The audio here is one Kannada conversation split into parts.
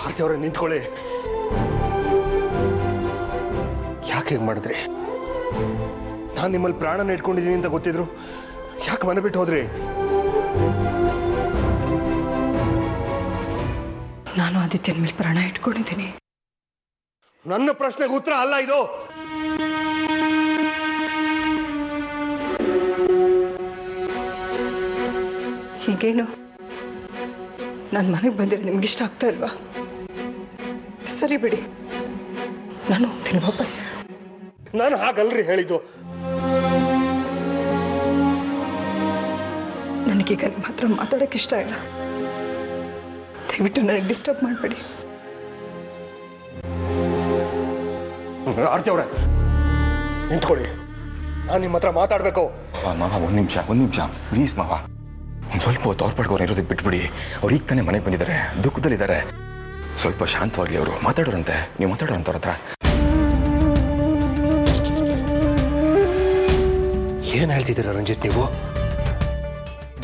ಆರ್ತಿ ಅವರೇ ನಿಂತ್ಕೊಳ್ಳಿ. ಯಾಕೆ ಹೇಗೆ ಮಾಡಿದ್ರಿ? ನಾನು ನಿಮ್ಮಲ್ಲಿ ಪ್ರಾಣನ ಇಟ್ಕೊಂಡಿದ್ದೀನಿ ಅಂತ ಗೊತ್ತಿದ್ರು ಯಾಕೆ ಮನೆ ಬಿಟ್ಟು ಹೋದ್ರಿ? ನಾನು ಆದಿತ್ಯನ ಮೇಲೆ ಪ್ರಾಣ ಇಟ್ಕೊಂಡಿದ್ದೀನಿ. ನನ್ನ ಪ್ರಶ್ನೆಗೆ ಉತ್ತರ ಅಲ್ಲ ಇದು. ಹೀಗೇನು ನನ್ನ ಮನೆಗೆ ಬಂದಿರೋ ನಿಮ್ಗಿಷ್ಟ ಆಗ್ತಾ ಇಲ್ವಾ? ಸರಿ ಬಿಡಿ, ನಾನು ಹೋಗ್ತೀನಿ ವಾಪಸ್. ನಾನು ಹಾಗಲ್ರಿ ಹೇಳಿದ್ದು. ನನಗೀಗ ನಿಮ್ಮ ಹತ್ರ ಮಾತಾಡೋಕ್ಕೆ ಇಷ್ಟ ಇಲ್ಲ. ದಯವಿಟ್ಟು ನನಗೆ ಡಿಸ್ಟರ್ಬ್ ಮಾಡಬೇಡಿ. ಆರ್ತಿ ಅವರೇ ನಿಂತ್ಕೊಳ್ಳಿ, ನಾನು ನಿಮ್ಮ ಹತ್ರ ಮಾತಾಡಬೇಕು. ಮಾವ ಒಂದು ನಿಮಿಷ ಪ್ಲೀಸ್ ಮಾವ, ಒಂದು ಸ್ವಲ್ಪ ಹೊತ್ತು ಅವ್ರ ಪಡ್ಕೊಂಡು ಇರೋದಕ್ಕೆ ಬಿಟ್ಬಿಡಿ. ಅವ್ರು ಈಗ ತಾನೇ ಮನೆಗೆ ಬಂದಿದ್ದಾರೆ, ದುಃಖದಲ್ಲಿದ್ದಾರೆ. ಸ್ವಲ್ಪ ಶಾಂತವಾಗಿ ಅವರು ಮಾತಾಡೋರಂತೆ, ನೀವು ಮಾತಾಡೋರಂತ ಅವ್ರ ಹತ್ರ. ಏನು ಹೇಳ್ತಿದ್ದೀರ ರಂಜಿತ್ ನೀವು?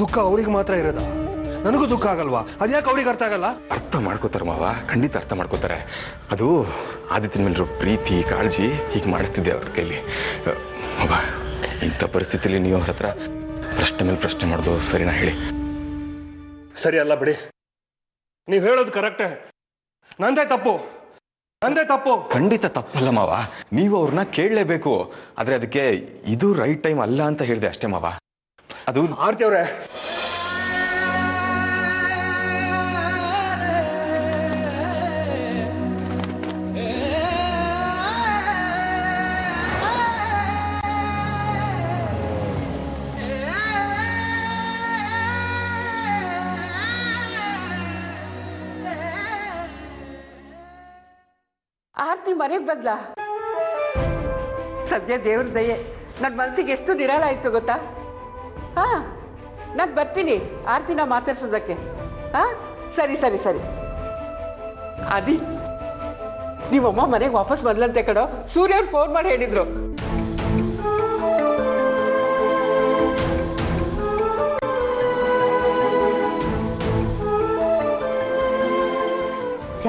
ದುಃಖ ಅವ್ರಿಗೆ ಮಾತ್ರ ಇರೋದ? ನನಗೂ ದುಃಖ ಆಗಲ್ವಾ? ಅದ್ಯಾಕೆ ಅವ್ರಿಗೆ ಅರ್ಥ ಆಗಲ್ಲ? ಅರ್ಥ ಮಾಡ್ಕೋತಾರೆ ಮಾವ, ಖಂಡಿತ ಅರ್ಥ ಮಾಡ್ಕೋತಾರೆ. ಅದು ಆದಿತ್ಯನ ಮೇಲಿರೋ ಪ್ರೀತಿ ಕಾಳಜಿ ಹೀಗೆ ಮಾಡಿಸ್ತಿದ್ದೆ ಅವ್ರ ಕೈಲಿ. ಮಾವ, ಇಂಥ ಪರಿಸ್ಥಿತಿಯಲ್ಲಿ ನೀವು ಅವ್ರ ಹತ್ರ ಪ್ರಶ್ನೆ ಮೇಲೆ ಪ್ರಶ್ನೆ ಮಾಡೋದು ಸರಿನಾ ಹೇಳಿ? ಸರಿ ಅಲ್ಲ ಬಿಡಿ, ನೀವು ಹೇಳೋದು ಕರೆಕ್ಟೇ. ನಂದೇ ತಪ್ಪು. ಖಂಡಿತ ತಪ್ಪಲ್ಲ ಮಾವ, ನೀವು ಅವ್ರನ್ನ ಕೇಳಲೇಬೇಕು. ಆದ್ರೆ ಅದಕ್ಕೆ ಇದು ರೈಟ್ ಟೈಮ್ ಅಲ್ಲ ಅಂತ ಹೇಳಿದೆ ಅಷ್ಟೇ ಮಾವ. ಅದು ಆರ್ತಿ ಅವರೇ, ಆರ್ತಿ ಮನೆಗೆ ಬಂದ್ಲ. ಸದ್ಯ ದೇವ್ರ ದಯೆ, ನನ್ನ ಮನಸ್ಸಿಗೆ ಎಷ್ಟು ನಿರಾಳ ಆಯ್ತು ಗೊತ್ತಾ? ಹಾ, ನಾನು ಬರ್ತೀನಿ ಆರ್ತಿನ ಮಾತಾಡ್ಸೋದಕ್ಕೆ. ಹಾ, ಸರಿ ಸರಿ ಸರಿ. ಅದಿ, ನೀವಮ್ಮ ಮನೆಗೆ ವಾಪಸ್ ಬಂದ್ಲಂತೆ ಕಣೋ. ಸೂರ್ಯ ಅವ್ರು ಫೋನ್ ಮಾಡಿ ಹೇಳಿದ್ರು.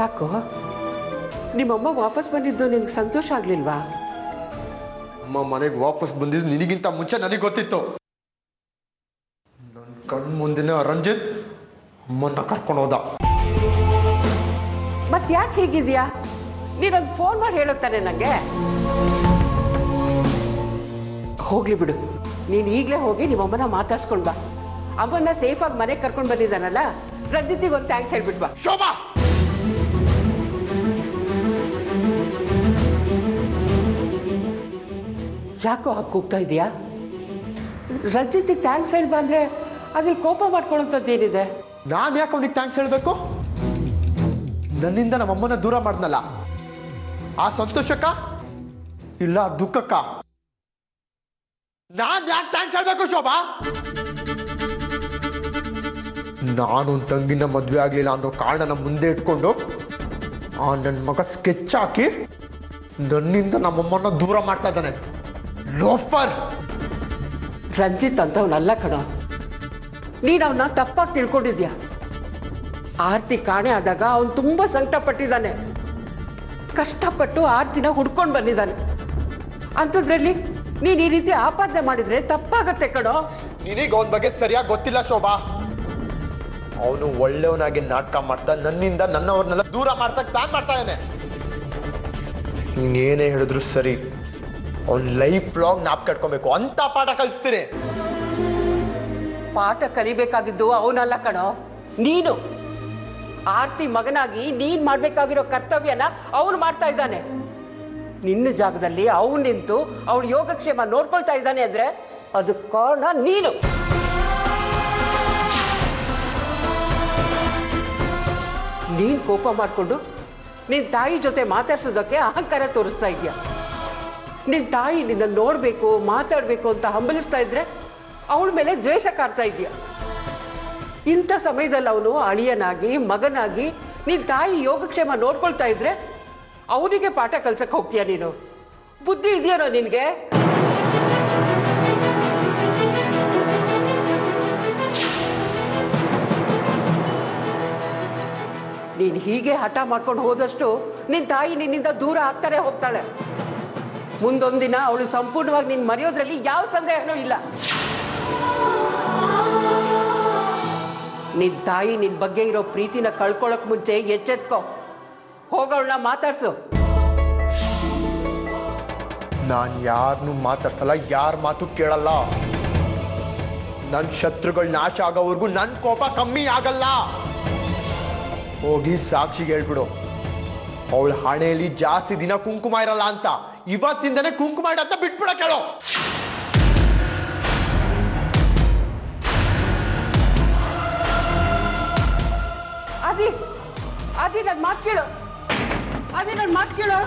ಯಾಕೋ ನಿಮ್ಮಮ್ಮ ವಾಪಸ್ ಬಂದಿದ್ದು ನಿನ್ಗೆ ಸಂತೋಷ ಆಗ್ಲಿಲ್ವಾ? ಅಮ್ಮ ಮನೆಗೆ ವಾಪಸ್ ಬಂದಿದ್ದು ನಿನಗಿಂತ ಮುಂಚೆ ನನಗೆ ಗೊತ್ತಿತ್ತು. ನನ್ನ ಕಣ್ಣು ಮುಂದಿನ ರಂಜಿತ್ ಅಮ್ಮನ್ನ ಕರ್ಕೊಂಡು ಹೋದ. ಮತ್ತೆ ಯಾಕೆ ಹೀಗಿದ್ಯಾ? ನೀನೊಂದು ಫೋನ್ ಮಾಡಿ ಹೇಳುತ್ತಾನೆ ನನಗೆ. ಹೋಗ್ಲಿ ಬಿಡು, ನೀನು ಈಗಲೇ ಹೋಗಿ ನಿಮ್ಮಮ್ಮನ ಮಾತಾಡ್ಸ್ಕೊಂಡು ಬಾ. ಅಮ್ಮನ್ನ ಸೇಫಾಗಿ ಮನೆಗೆ ಕರ್ಕೊಂಡು ಬಂದಿದ್ದಾನಲ್ಲ, ರಂಜಿತಿಗೆ ಒಂದು ಥ್ಯಾಂಕ್ಸ್ ಹೇಳ್ಬಿಟ್ಟು ಬಾ. ಶೋಭಾ, ಯಾಕೋ ಹಾಗೆ ಕೂಗ್ತಾ ಇದೆಯಾ? ರಂಜಿತಿಗೆ ಥ್ಯಾಂಕ್ಸ್ ಹೇಳಿ ಬಂದರೆ ಅದ್ರಲ್ಲಿ ಕೋಪ ಮಾಡ್ಕೊಳ್ಳೋಂಥದ್ದೇನಿದೆ? ನಾನು ಯಾಕೆ ಅವನಿಗೆ ಥ್ಯಾಂಕ್ಸ್ ಹೇಳಬೇಕು? ನನ್ನಿಂದ ನಮ್ಮಮ್ಮನ ದೂರ ಮಾಡ್ದಲ್ಲ, ಆ ಸಂತೋಷಕ್ಕ ಇಲ್ಲ ದುಃಖಕ್ಕ ನಾನು ಯಾಕೆ ಥ್ಯಾಂಕ್ಸ್ ಹೇಳಬೇಕು ಶೋಭಾ? ನಾನು ತಂಗಿನ ಮದುವೆ ಆಗಲಿಲ್ಲ ಅನ್ನೋ ಕಾರಣನ ಮುಂದೆ ಇಟ್ಕೊಂಡು ಆ ನನ್ನ ಮಗ ಸ್ಕೆಚ್ ಹಾಕಿ ನನ್ನಿಂದ ನಮ್ಮಮ್ಮನ ದೂರ ಮಾಡ್ತಾ ಇದ್ದಾನೆ. ಲೋಫರ್ ರಂಜಿತ್ ಅಂತವನಲ್ಲ ಕಣ. ನೀನು ಅವನ್ನ ತಪ್ಪಾಗಿ ತಿಳ್ಕೊಂಡಿದ್ಯಾ. ಆರ್ತಿ ಕಾಣೆ ಆದಾಗ ಅವನು ತುಂಬ ಸಂಕಟ ಪಟ್ಟಿದ್ದಾನೆ. ಕಷ್ಟಪಟ್ಟು ಆರ್ತಿನ ಹುಡ್ಕೊಂಡು ಬಂದಿದ್ದಾನೆ. ಅಂಥದ್ರಲ್ಲಿ ನೀನು ಈ ರೀತಿ ಆಪಾದನೆ ಮಾಡಿದ್ರೆ ತಪ್ಪಾಗತ್ತೆ ಕಣೋ. ನಿನಗೆ ಅವನ ಬಗ್ಗೆ ಸರಿಯಾಗಿ ಗೊತ್ತಿಲ್ಲ ಶೋಭಾ. ಅವನು ಒಳ್ಳೆಯವನಾಗಿ ನಾಟಕ ಮಾಡ್ತಾ ನನ್ನಿಂದ ನನ್ನವ್ರನ್ನೆಲ್ಲ ದೂರ ಮಾಡ್ತಾ ಪ್ಲಾನ್ ಮಾಡ್ತಾ ಇದ್ದಾನೆ. ನೀನೇನೇ ಹೇಳಿದ್ರು ಸರಿ, ಅವ್ನ ಲೈಫ್ ಲಾಂಗ್ ನಾಪ್ ಕಟ್ಕೊಬೇಕು ಅಂತ ಪಾಠ ಕಲಿಸ್ತೀನಿ. ಪಾಠ ಕಲಿಬೇಕಾಗಿದ್ದು ಅವನಲ್ಲ ಕಣೋ, ನೀನು. ಆರ್ತಿ ಮಗನಾಗಿ ನೀನ್ ಮಾಡ್ಬೇಕಾಗಿರೋ ಕರ್ತವ್ಯನ ಅವನು ಮಾಡ್ತಾ ಇದ್ದಾನೆ. ನಿನ್ನ ಜಾಗದಲ್ಲಿ ಅವನು ನಿಂತು ಅವಳ ಯೋಗಕ್ಷೇಮ ನೋಡ್ಕೊಳ್ತಾ ಇದ್ದಾನೆ ಅಂದ್ರೆ ಅದು ಕಾರಣ ನೀನು. ನೀನ್ ಕೋಪ ಮಾಡಿಕೊಂಡು ನಿನ್ನ ತಾಯಿ ಜೊತೆ ಮಾತಾಡ್ಸೋದಕ್ಕೆ ಅಹಂಕಾರ ತೋರಿಸ್ತಾ ಇದೆಯಾ. ನಿನ್ನ ತಾಯಿ ನಿನ್ನ ನೋಡಬೇಕು ಮಾತಾಡಬೇಕು ಅಂತ ಹಂಬಲಿಸ್ತಾ ಇದ್ರೆ ಅವಳ ಮೇಲೆ ದ್ವೇಷ ಕಾಡ್ತಾ ಇದೆಯಾ. ಇಂಥ ಸಮಯದಲ್ಲಿ ಅವನು ಅಳಿಯನಾಗಿ ಮಗನಾಗಿ ನಿನ್ನ ತಾಯಿ ಯೋಗಕ್ಷೇಮ ನೋಡ್ಕೊಳ್ತಾ ಇದ್ರೆ ಅವನಿಗೆ ಪಾಠ ಕಲ್ಸಕ್ಕೆ ಹೋಗ್ತೀಯ ನೀನು? ಬುದ್ಧಿ ಇದೆಯೋ ನಿನಗೆ? ನೀನು ಹೀಗೆ ಹಠ ಮಾಡ್ಕೊಂಡು ಹೋದಷ್ಟು ನಿನ್ನ ತಾಯಿ ನಿನ್ನಿಂದ ದೂರ ಆಗ್ತಾರೆ ಹೋಗ್ತಾಳೆ. ಮುಂದೊಂದಿನ ಅವಳು ಸಂಪೂರ್ಣವಾಗಿ ನಿನ್ನ ಮರೆಯೋದ್ರಲ್ಲಿ ಯಾವ ಸಂದೇಹನೂ ಇಲ್ಲ. ನಿನ್ನ ತಾಯಿ ನಿನ್ನ ಬಗ್ಗೆ ಇರೋ ಪ್ರೀತಿನ ಕಳ್ಕೊಳ್ಳೋಕೆ ಮುಂಚೆ ಎಚ್ಚೆತ್ಕೋ. ಹೋಗೋಳನ್ನ ಮಾತಾಡ್ಸು. ನಾನು ಯಾರನ್ನೂ ಮಾತಾಡ್ಸಲ್ಲ, ಯಾರ ಮಾತು ಕೇಳಲ್ಲ. ನನ್ನ ಶತ್ರುಗಳು ನಾಶ ಆಗೋವರೆಗೂ ನನ್ನ ಕೋಪ ಕಮ್ಮಿ ಆಗಲ್ಲ. ಹೋಗಿ ಸಾಕ್ಷಿಗೆ ಹೇಳ್ಬಿಡು, ಅವಳ ಹಣೆಯಲ್ಲಿ ಜಾಸ್ತಿ ದಿನ ಕುಂಕುಮ ಇರಲ್ಲ ಅಂತ. ಇವತ್ತಿಂದನೇ ಕುಂಕುಮ ಅಂತ ಬಿಟ್ಬಿಡ ಕೇಳೋ. ಆದಿ ನನ್ನ ಮಾತು ಕೇಳು.